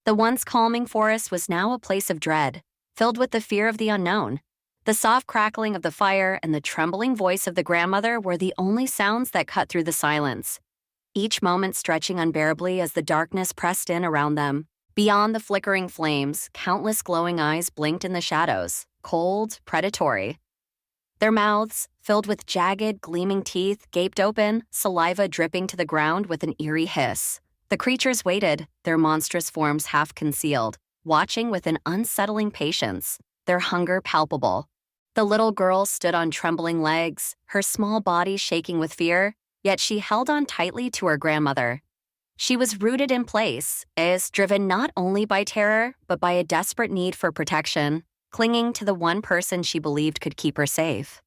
The once calming forest was now a place of dread, filled with the fear of the unknown. The soft crackling of the fire and the trembling voice of the grandmother were the only sounds that cut through the silence, each moment stretching unbearably as the darkness pressed in around them. Beyond the flickering flames, countless glowing eyes blinked in the shadows, cold, predatory. Their mouths, filled with jagged, gleaming teeth, gaped open, saliva dripping to the ground with an eerie hiss. The creatures waited, their monstrous forms half concealed, watching with an unsettling patience, their hunger palpable. The little girl stood on trembling legs, her small body shaking with fear, yet she held on tightly to her grandmother. She was rooted in place, as driven not only by terror, but by a desperate need for protection, clinging to the one person she believed could keep her safe.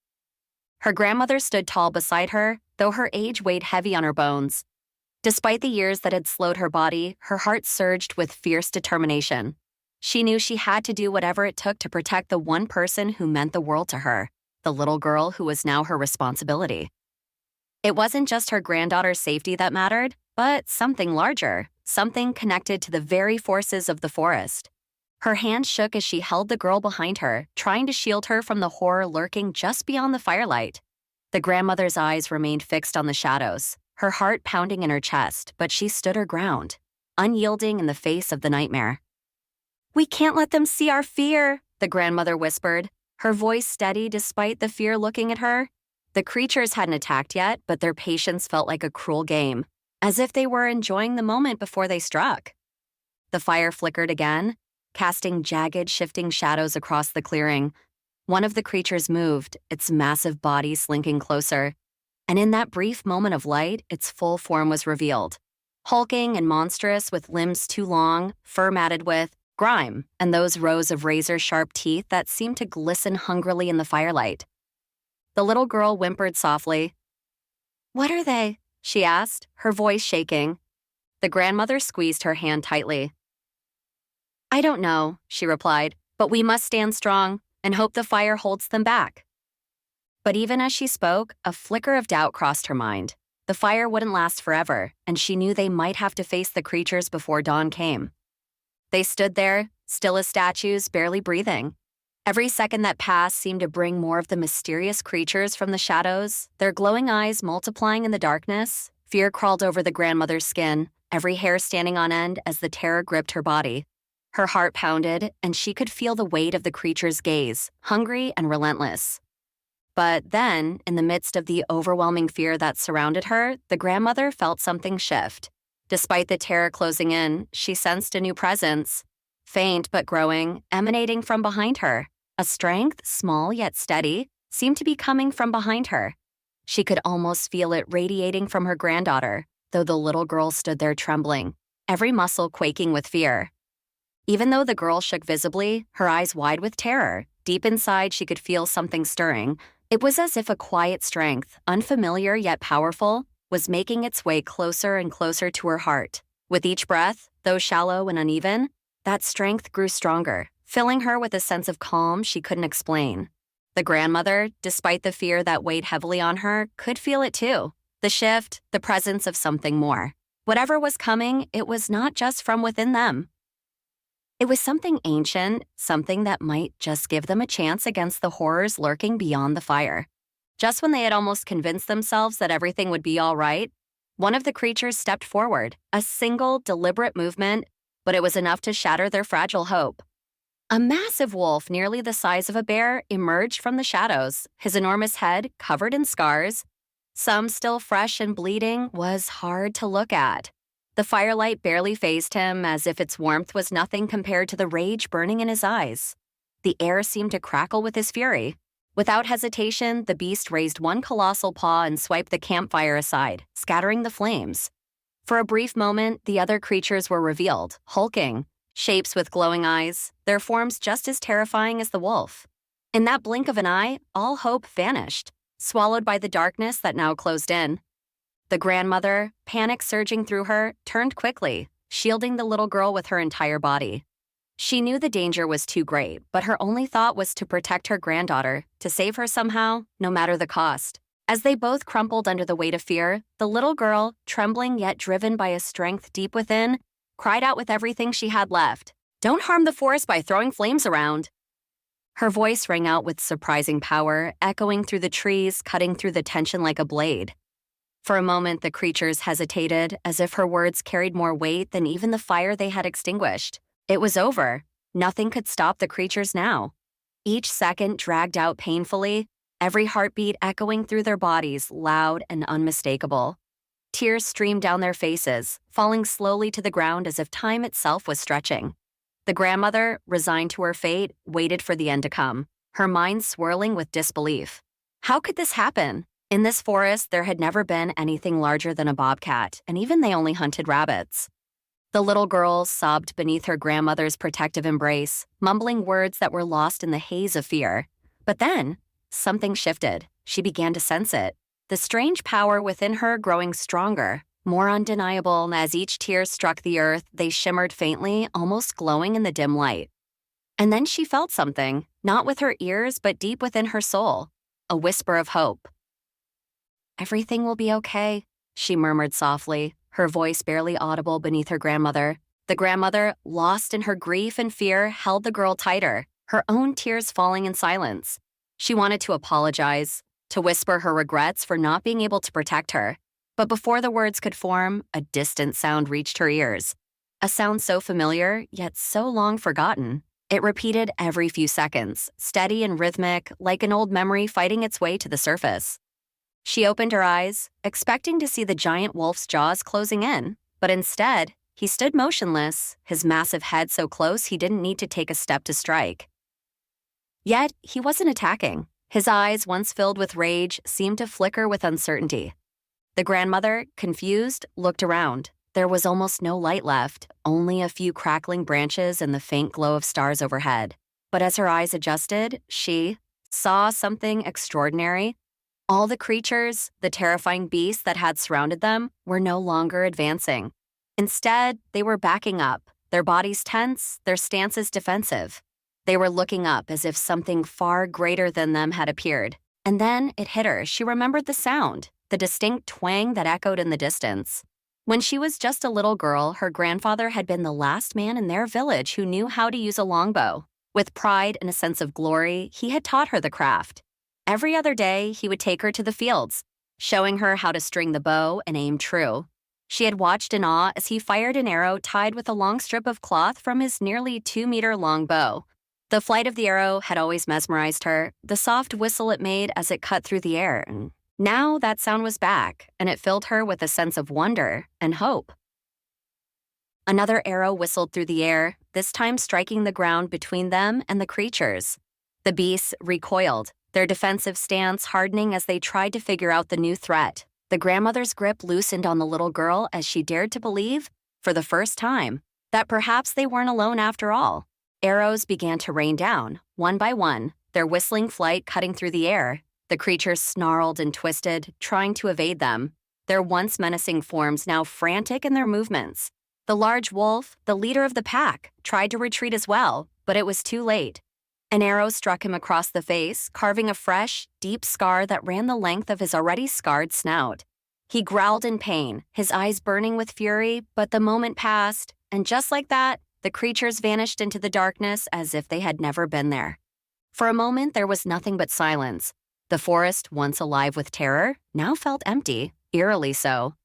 Her grandmother stood tall beside her, though her age weighed heavy on her bones. Despite the years that had slowed her body, her heart surged with fierce determination. She knew she had to do whatever it took to protect the one person who meant the world to her, the little girl who was now her responsibility. It wasn't just her granddaughter's safety that mattered, but something larger, something connected to the very forces of the forest. Her hand shook as she held the girl behind her, trying to shield her from the horror lurking just beyond the firelight. The grandmother's eyes remained fixed on the shadows, her heart pounding in her chest, but she stood her ground, unyielding in the face of the nightmare. "We can't let them see our fear," the grandmother whispered, her voice steady despite the fear looking at her. The creatures hadn't attacked yet, but their patience felt like a cruel game, as if they were enjoying the moment before they struck. The fire flickered again, casting jagged, shifting shadows across the clearing. One of the creatures moved, its massive body slinking closer, and in that brief moment of light, its full form was revealed. Hulking and monstrous, with limbs too long, fur matted with grime, and those rows of razor-sharp teeth that seemed to glisten hungrily in the firelight. The little girl whimpered softly. "What are they?" she asked, her voice shaking. The grandmother squeezed her hand tightly. "I don't know," she replied, "but we must stand strong and hope the fire holds them back." But even as she spoke, a flicker of doubt crossed her mind. The fire wouldn't last forever, and she knew they might have to face the creatures before dawn came. They stood there, still as statues, barely breathing. Every second that passed seemed to bring more of the mysterious creatures from the shadows, their glowing eyes multiplying in the darkness. Fear crawled over the grandmother's skin, every hair standing on end as the terror gripped her body. Her heart pounded, and she could feel the weight of the creature's gaze, hungry and relentless. But then, in the midst of the overwhelming fear that surrounded her, the grandmother felt something shift. Despite the terror closing in, she sensed a new presence, faint but growing, emanating from behind her. A strength, small yet steady, seemed to be coming from behind her. She could almost feel it radiating from her granddaughter, though the little girl stood there trembling, every muscle quaking with fear. Even though the girl shook visibly, her eyes wide with terror, deep inside she could feel something stirring. It was as if a quiet strength, unfamiliar yet powerful, was making its way closer and closer to her heart. With each breath, though shallow and uneven, that strength grew stronger, filling her with a sense of calm she couldn't explain. The grandmother, despite the fear that weighed heavily on her, could feel it too. The shift, the presence of something more. Whatever was coming, it was not just from within them. It was something ancient, something that might just give them a chance against the horrors lurking beyond the fire. Just when they had almost convinced themselves that everything would be all right, one of the creatures stepped forward, a single, deliberate movement, but it was enough to shatter their fragile hope. A massive wolf nearly the size of a bear emerged from the shadows, his enormous head covered in scars. Some still fresh and bleeding was hard to look at. The firelight barely fazed him, as if its warmth was nothing compared to the rage burning in his eyes. The air seemed to crackle with his fury. Without hesitation, the beast raised one colossal paw and swiped the campfire aside, scattering the flames. For a brief moment, the other creatures were revealed, hulking, shapes with glowing eyes, their forms just as terrifying as the wolf. In that blink of an eye, all hope vanished, swallowed by the darkness that now closed in. The grandmother, panic surging through her, turned quickly, shielding the little girl with her entire body. She knew the danger was too great, but her only thought was to protect her granddaughter, to save her somehow, no matter the cost. As they both crumpled under the weight of fear, the little girl, trembling yet driven by a strength deep within, cried out with everything she had left, "Don't harm the forest by throwing flames around." Her voice rang out with surprising power, echoing through the trees, cutting through the tension like a blade. For a moment, the creatures hesitated, as if her words carried more weight than even the fire they had extinguished. It was over. Nothing could stop the creatures now. Each second dragged out painfully, every heartbeat echoing through their bodies, loud and unmistakable. Tears streamed down their faces, falling slowly to the ground as if time itself was stretching. The grandmother, resigned to her fate, waited for the end to come, her mind swirling with disbelief. How could this happen? In this forest, there had never been anything larger than a bobcat, and even they only hunted rabbits. The little girl sobbed beneath her grandmother's protective embrace, mumbling words that were lost in the haze of fear. But then, something shifted. She began to sense it. The strange power within her growing stronger, more undeniable. As each tear struck the earth, they shimmered faintly, almost glowing in the dim light. And then she felt something, not with her ears, but deep within her soul. A whisper of hope. "Everything will be okay," she murmured softly, her voice barely audible beneath her grandmother. The grandmother, lost in her grief and fear, held the girl tighter, her own tears falling in silence. She wanted to apologize, to whisper her regrets for not being able to protect her. But before the words could form, a distant sound reached her ears. A sound so familiar, yet so long forgotten. It repeated every few seconds, steady and rhythmic, like an old memory fighting its way to the surface. She opened her eyes, expecting to see the giant wolf's jaws closing in, but instead, he stood motionless, his massive head so close he didn't need to take a step to strike. Yet, he wasn't attacking. His eyes, once filled with rage, seemed to flicker with uncertainty. The grandmother, confused, looked around. There was almost no light left, only a few crackling branches and the faint glow of stars overhead. But as her eyes adjusted, she saw something extraordinary. All the creatures, the terrifying beasts that had surrounded them, were no longer advancing. Instead, they were backing up, their bodies tense, their stances defensive. They were looking up as if something far greater than them had appeared. And then it hit her. She remembered the sound, the distinct twang that echoed in the distance. When she was just a little girl, her grandfather had been the last man in their village who knew how to use a longbow. With pride and a sense of glory, he had taught her the craft. Every other day, he would take her to the fields, showing her how to string the bow and aim true. She had watched in awe as he fired an arrow tied with a long strip of cloth from his nearly 2-meter-long bow. The flight of the arrow had always mesmerized her, the soft whistle it made as it cut through the air. Now that sound was back, and it filled her with a sense of wonder and hope. Another arrow whistled through the air, this time striking the ground between them and the creatures. The beasts recoiled, their defensive stance hardening as they tried to figure out the new threat. The grandmother's grip loosened on the little girl as she dared to believe, for the first time, that perhaps they weren't alone after all. Arrows began to rain down, one by one, their whistling flight cutting through the air. The creatures snarled and twisted, trying to evade them, their once menacing forms now frantic in their movements. The large wolf, the leader of the pack, tried to retreat as well, but it was too late. An arrow struck him across the face, carving a fresh, deep scar that ran the length of his already scarred snout. He growled in pain, his eyes burning with fury, but the moment passed, and just like that, the creatures vanished into the darkness as if they had never been there. For a moment, there was nothing but silence. The forest, once alive with terror, now felt empty, eerily so.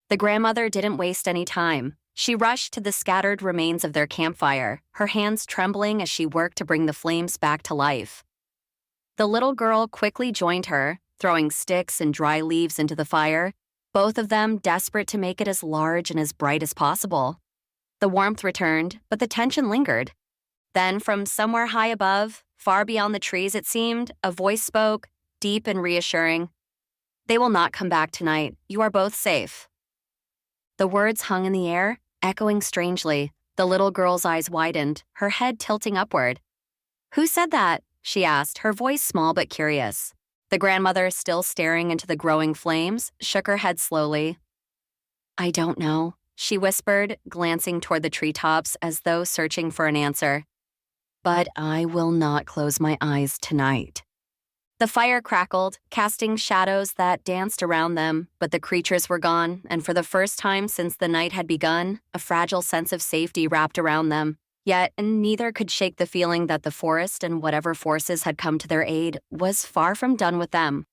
The grandmother didn't waste any time. She rushed to the scattered remains of their campfire, her hands trembling as she worked to bring the flames back to life. The little girl quickly joined her, throwing sticks and dry leaves into the fire, both of them desperate to make it as large and as bright as possible. The warmth returned, but the tension lingered. Then, from somewhere high above, far beyond the trees it seemed, a voice spoke, deep and reassuring. "They will not come back tonight. You are both safe." The words hung in the air, echoing strangely. The little girl's eyes widened, her head tilting upward. "Who said that?" she asked, her voice small but curious. The grandmother, still staring into the growing flames, shook her head slowly. "I don't know," she whispered, glancing toward the treetops as though searching for an answer. "But I will not close my eyes tonight." The fire crackled, casting shadows that danced around them, but the creatures were gone, and for the first time since the night had begun, a fragile sense of safety wrapped around them. Yet neither could shake the feeling that the forest and whatever forces had come to their aid was far from done with them.